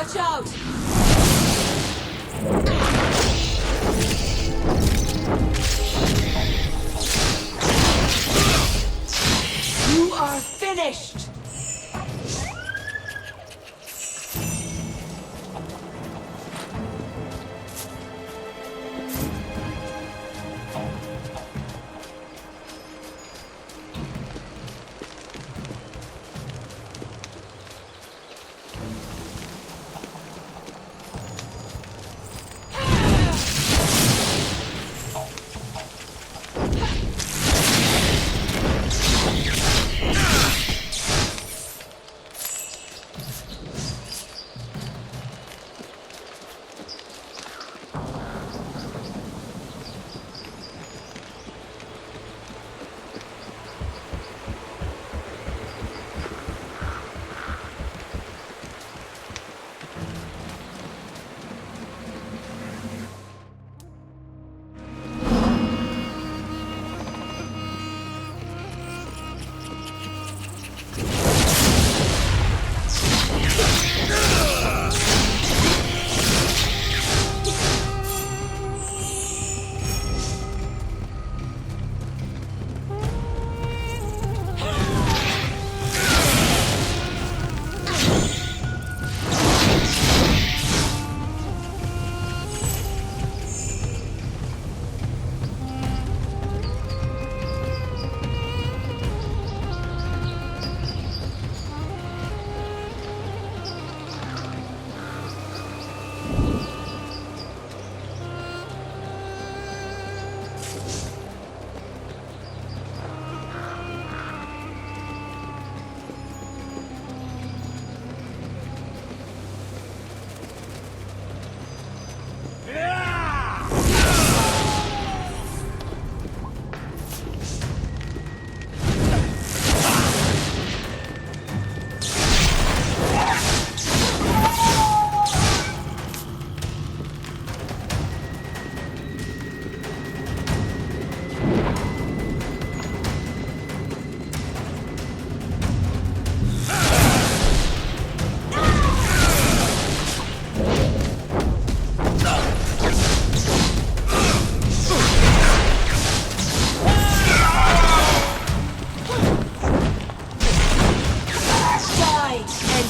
Watch out! You are finished!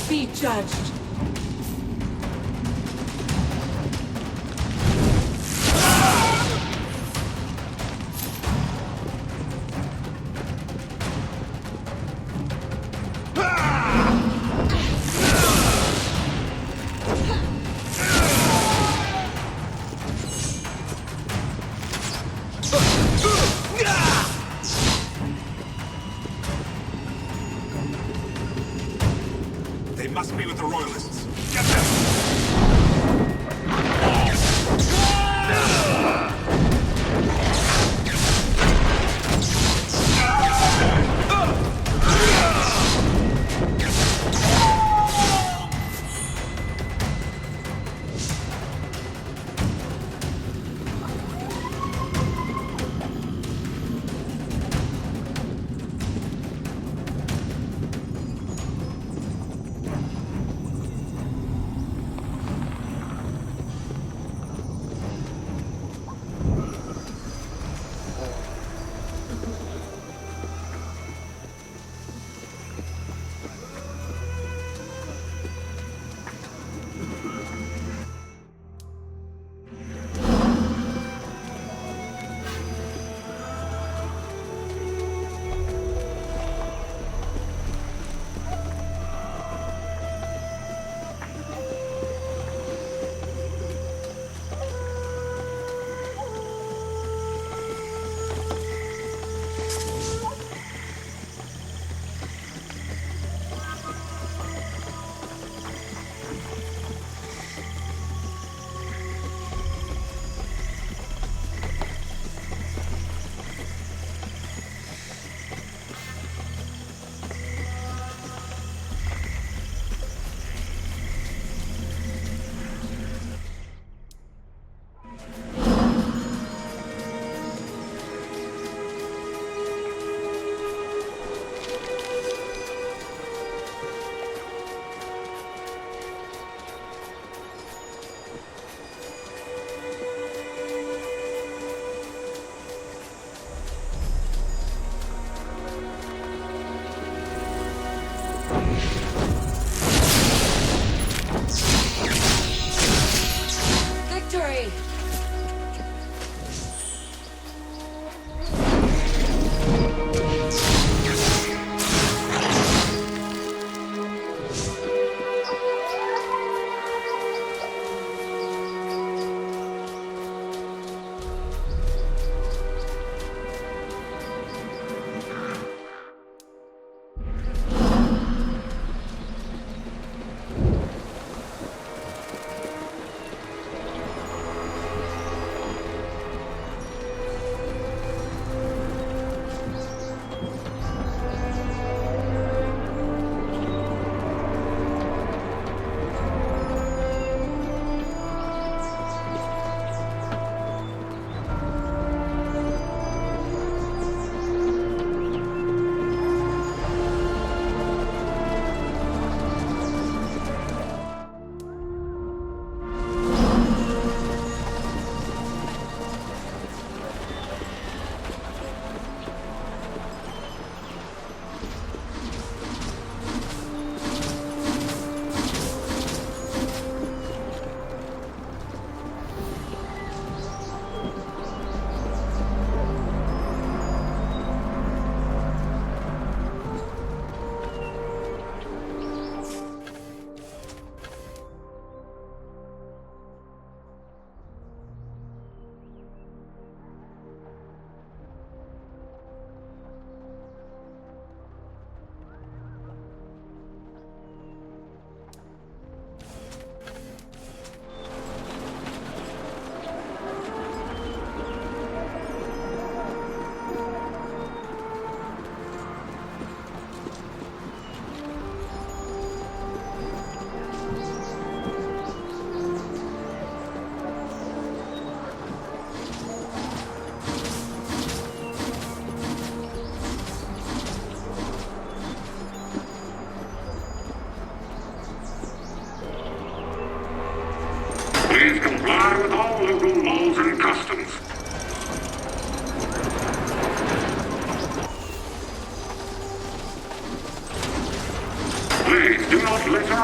Be judged. They must be with the Royalists. Get them!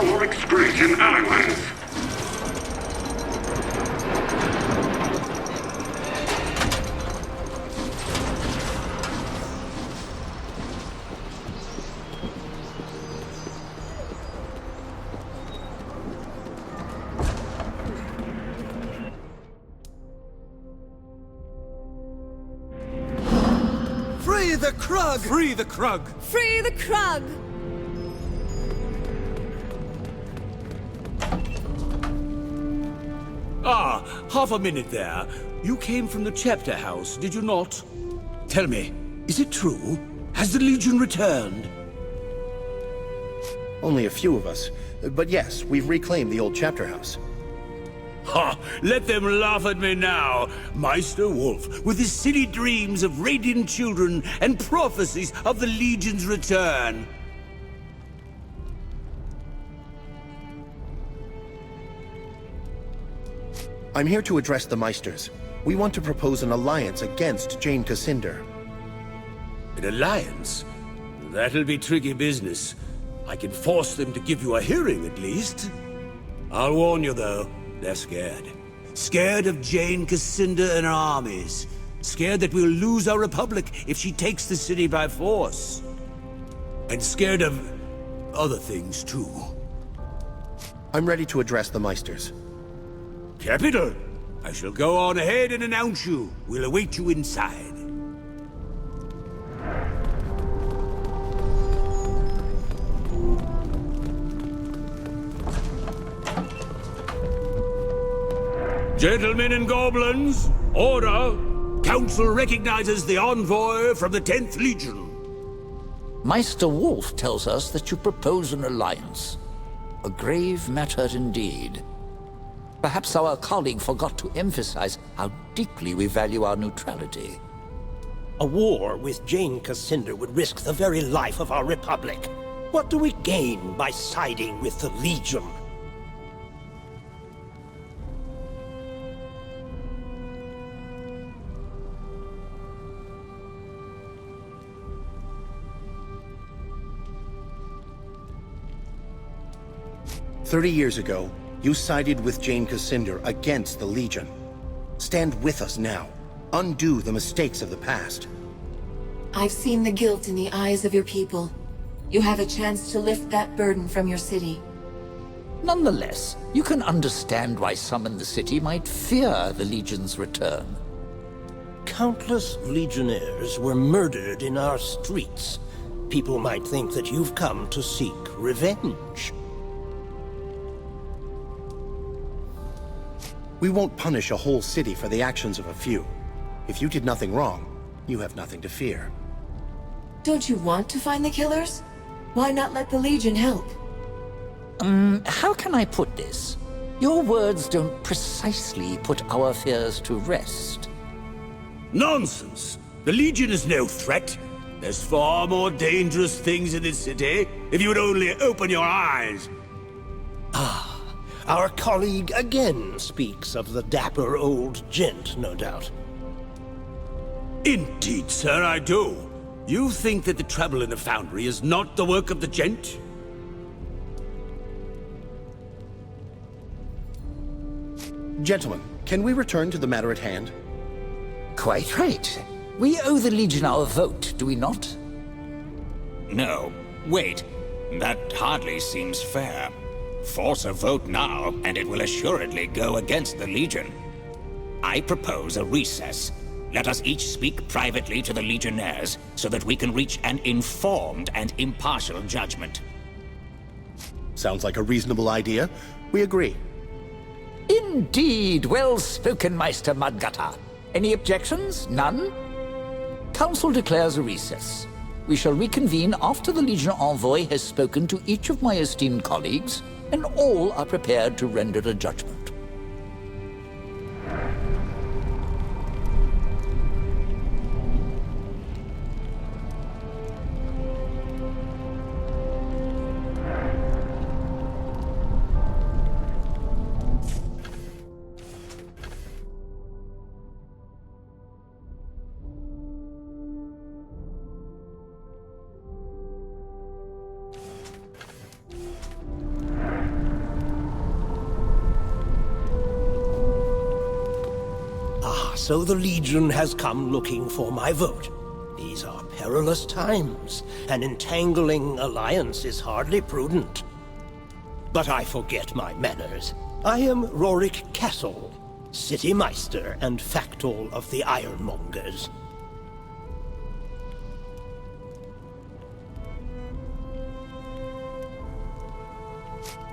our excursion islands. Free the Krug! Free the Krug! Free the Krug! Ah, half a minute there. You came from the chapter house, did you not? Tell me, is it true? Has the Legion returned? Only a few of us. But yes, we've reclaimed the old chapter house. Ha! Let them laugh at me now! Meister Wolf, with his silly dreams of radiant children and prophecies of the Legion's return. I'm here to address the Meisters. We want to propose an alliance against Jane Cassinder. An alliance? That'll be tricky business. I can force them to give you a hearing, at least. I'll warn you, though. They're scared. Scared of Jane Cassinder and her armies. Scared that we'll lose our republic if she takes the city by force. And scared of other things, too. I'm ready to address the Meisters. Capital! I shall go on ahead and announce you. We'll await you inside. Gentlemen and goblins, order! Council recognizes the envoy from the 10th Legion. Meister Wolf tells us that you propose an alliance. A grave matter indeed. Perhaps our colleague forgot to emphasize how deeply we value our neutrality. A war with Jane Cassinder would risk the very life of our republic. What do we gain by siding with the Legion? "30 years ago, you sided with Jane Cassinder against the Legion. Stand with us now. Undo the mistakes of the past." I've seen the guilt in the eyes of your people. You have a chance to lift that burden from your city. Nonetheless, you can understand why some in the city might fear the Legion's return. Countless legionnaires were murdered in our streets. People might think that you've come to seek revenge. We won't punish a whole city for the actions of a few. If you did nothing wrong, you have nothing to fear. Don't you want to find the killers? Why not let the Legion help? How can I put this? Your words don't precisely put our fears to rest. Nonsense! The Legion is no threat. There's far more dangerous things in this city, if you would only open your eyes. Our colleague again speaks of the dapper old gent, no doubt. Indeed, sir, I do. You think that the trouble in the foundry is not the work of the gent? Gentlemen, can we return to the matter at hand? Quite right. We owe the Legion our vote, do we not? No, wait. That hardly seems fair. Force a vote now, and it will assuredly go against the Legion. I propose a recess. Let us each speak privately to the Legionnaires, so that we can reach an informed and impartial judgment. Sounds like a reasonable idea. We agree. Indeed, well spoken, Meister Mudgutter. Any objections? None? Council declares a recess. We shall reconvene after the Legion envoy has spoken to each of my esteemed colleagues, and all are prepared to render a judgment. So the Legion has come looking for my vote. These are perilous times. An entangling alliance is hardly prudent. But I forget my manners. I am Rorik Castle, City Meister and Factol of the Ironmongers.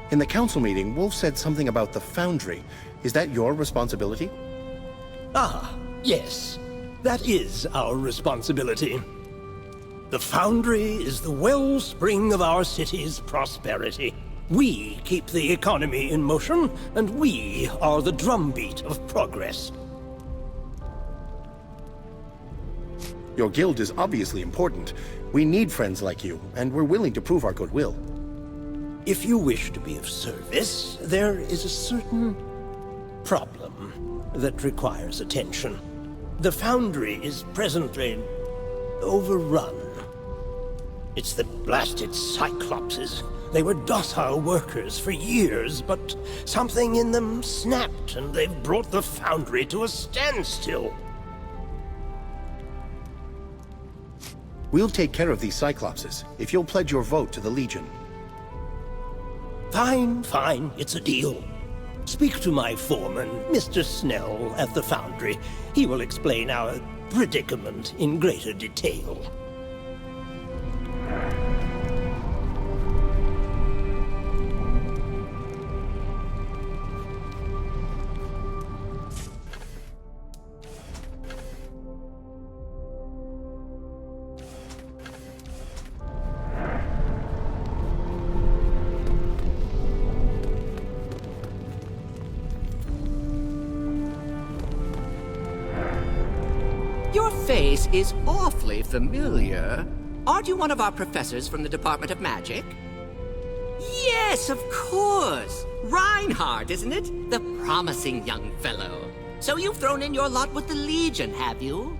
In the council meeting, Wolf said something about the Foundry. Is that your responsibility? Ah, yes. That is our responsibility. The Foundry is the wellspring of our city's prosperity. We keep the economy in motion, and we are the drumbeat of progress. Your guild is obviously important. We need friends like you, and we're willing to prove our goodwill. If you wish to be of service, there is a certain problem that requires attention. The Foundry is presently overrun. It's the blasted Cyclopses. They were docile workers for years, but something in them snapped, and they've brought the Foundry to a standstill. We'll take care of these Cyclopses, if you'll pledge your vote to the Legion. Fine, fine, it's a deal. Speak to my foreman, Mr. Snell, at the Foundry. He will explain our predicament in greater detail. Your face is awfully familiar. Aren't you one of our professors from the Department of Magic? Yes, of course. Reinhardt, isn't it? The promising young fellow. So you've thrown in your lot with the Legion, have you?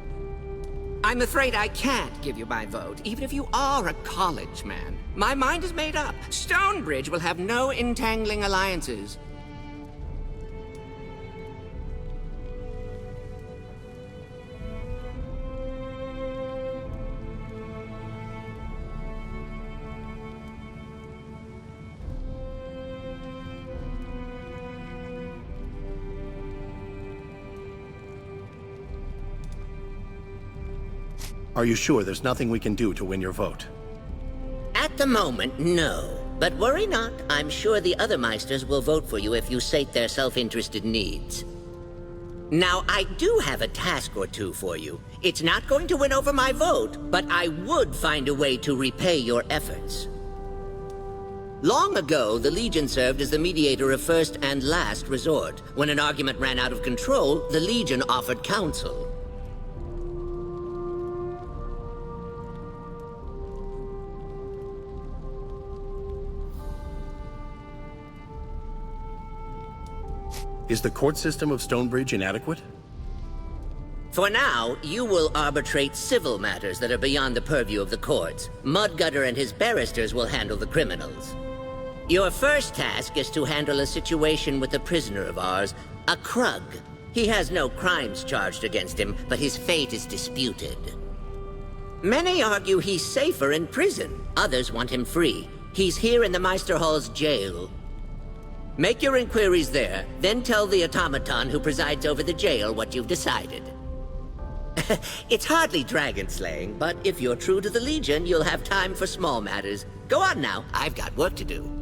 I'm afraid I can't give you my vote, even if you are a college man. My mind is made up. Stonebridge will have no entangling alliances. Are you sure there's nothing we can do to win your vote? At the moment, no. But worry not, I'm sure the other Meisters will vote for you if you sate their self-interested needs. Now, I do have a task or two for you. It's not going to win over my vote, but I would find a way to repay your efforts. Long ago, the Legion served as the mediator of first and last resort. When an argument ran out of control, the Legion offered counsel. Is the court system of Stonebridge inadequate? For now, you will arbitrate civil matters that are beyond the purview of the courts. Mudgutter and his barristers will handle the criminals. Your first task is to handle a situation with a prisoner of ours, a Krug. He has no crimes charged against him, but his fate is disputed. Many argue he's safer in prison. Others want him free. He's here in the Meister Hall's jail. Make your inquiries there, then tell the automaton who presides over the jail what you've decided. It's hardly dragon slaying, but if you're true to the Legion, you'll have time for small matters. Go on now, I've got work to do.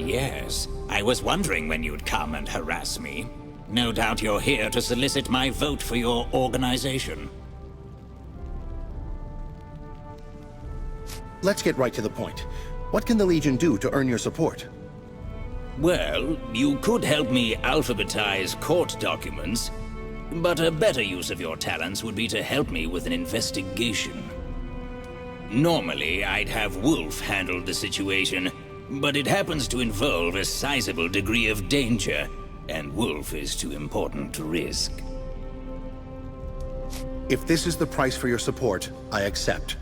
Yes. I was wondering when you'd come and harass me. No doubt you're here to solicit my vote for your organization. Let's get right to the point. What can the Legion do to earn your support? Well, you could help me alphabetize court documents, but a better use of your talents would be to help me with an investigation. Normally, I'd have Wolf handle the situation, but it happens to involve a sizable degree of danger. and Wolf is too important to risk. If this is the price for your support, I accept.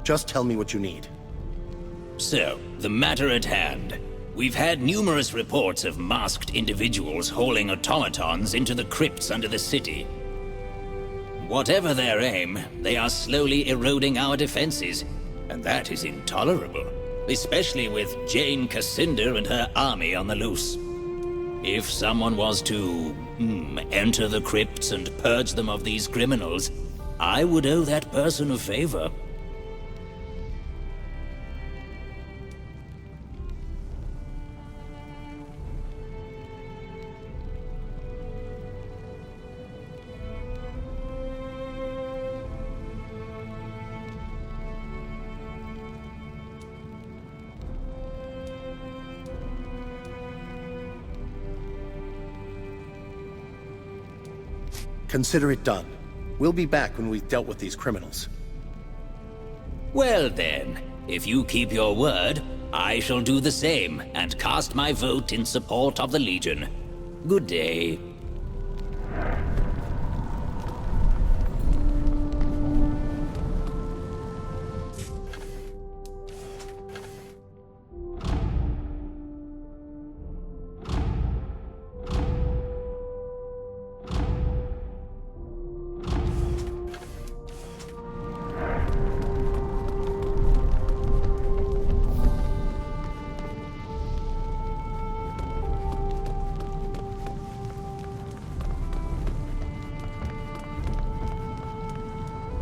Just tell me what you need. So, the matter at hand. We've had numerous reports of masked individuals hauling automatons into the crypts under the city. Whatever their aim, they are slowly eroding our defenses, and that is intolerable, especially with Jane Cassinder and her army on the loose. If someone was to enter the crypts and purge them of these criminals, I would owe that person a favor. Consider it done. We'll be back when we've dealt with these criminals. Well then, if you keep your word, I shall do the same and cast my vote in support of the Legion. Good day.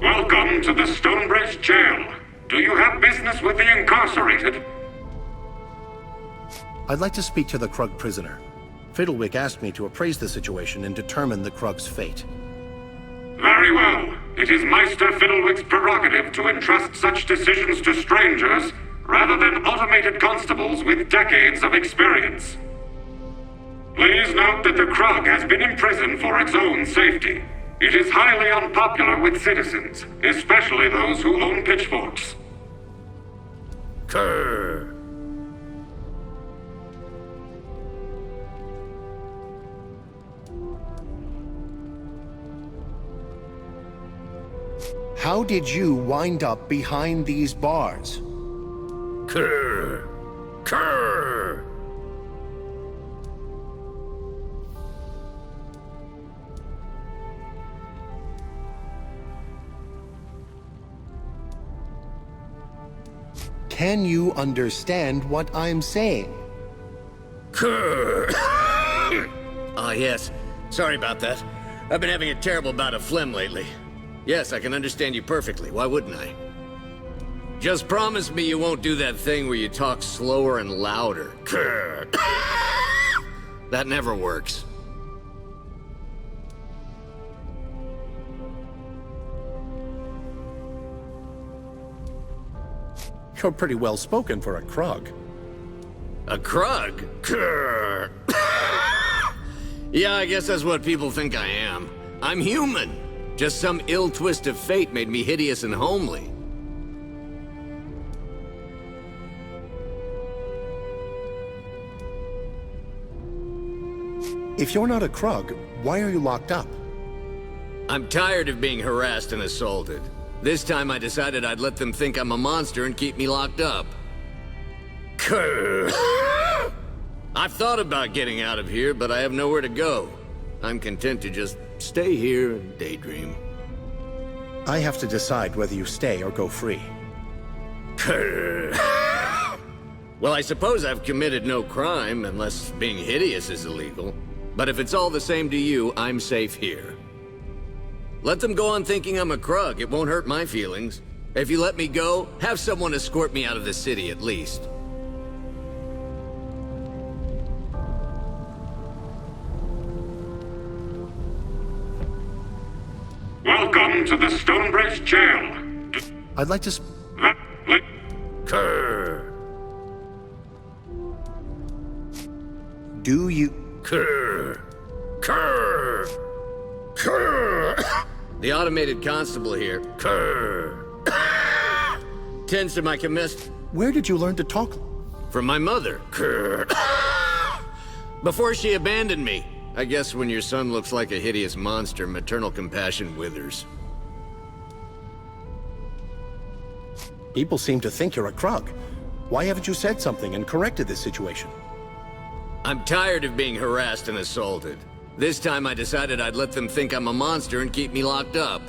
Welcome to the Stonebridge Jail. Do you have business with the incarcerated? I'd like to speak to the Krug prisoner. Fiddlewick asked me to appraise the situation and determine the Krug's fate. Very well. It is Meister Fiddlewick's prerogative to entrust such decisions to strangers rather than automated constables with decades of experience. Please note that the Krug has been imprisoned for its own safety. It is highly unpopular with citizens, especially those who own pitchforks. Grr. How did you wind up behind these bars? Grr. Grr. Can you understand what I'm saying? Ah, yes. Sorry about that. I've been having a terrible bout of phlegm lately. Yes, I can understand you perfectly. Why wouldn't I? Just promise me you won't do that thing where you talk slower and louder. That never works. You're pretty well spoken for a Krug. A Krug? Yeah, I guess that's what people think I am. I'm human. Just some ill twist of fate made me hideous and homely. If you're not a Krug, why are you locked up? I'm tired of being harassed and assaulted. This time I decided I'd let them think I'm a monster and keep me locked up. I've thought about getting out of here, but I have nowhere to go. I'm content to just stay here and daydream. I have to decide whether you stay or go free. Well, I suppose I've committed no crime, unless being hideous is illegal. But if it's all the same to you, I'm safe here. Let them go on thinking I'm a Krug. It won't hurt my feelings. If you let me go, have someone escort me out of the city at least. Welcome to the Stonebridge Jail. I'd like to Do you... The automated constable here tends to my commist Where did you learn to talk? from my mother. Before she abandoned me, I guess when your son looks like a hideous monster, maternal compassion withers. People seem to think you're a Krug. Why haven't you said something and corrected this situation? I'm tired of being harassed and assaulted. This time I decided I'd let them think I'm a monster and keep me locked up.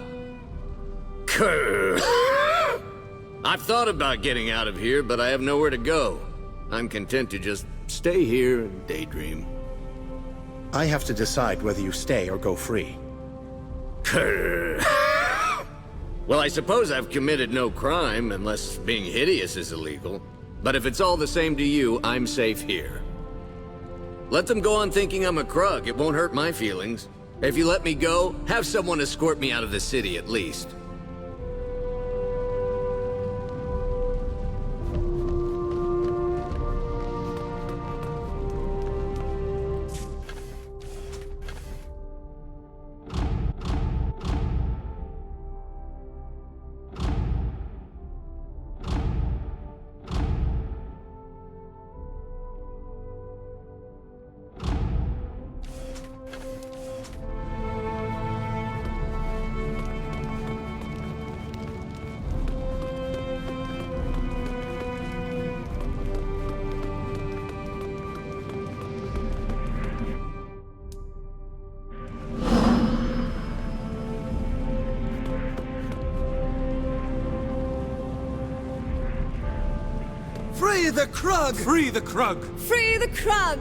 I've thought about getting out of here, but I have nowhere to go. I'm content to just stay here and daydream. I have to decide whether you stay or go free. Well, I suppose I've committed no crime, unless being hideous is illegal. But if it's all the same to you, I'm safe here. Let them go on thinking I'm a Krug. It won't hurt my feelings. If you let me go, have someone escort me out of the city at least. Free the Krug! Free the Krug! Free the Krug!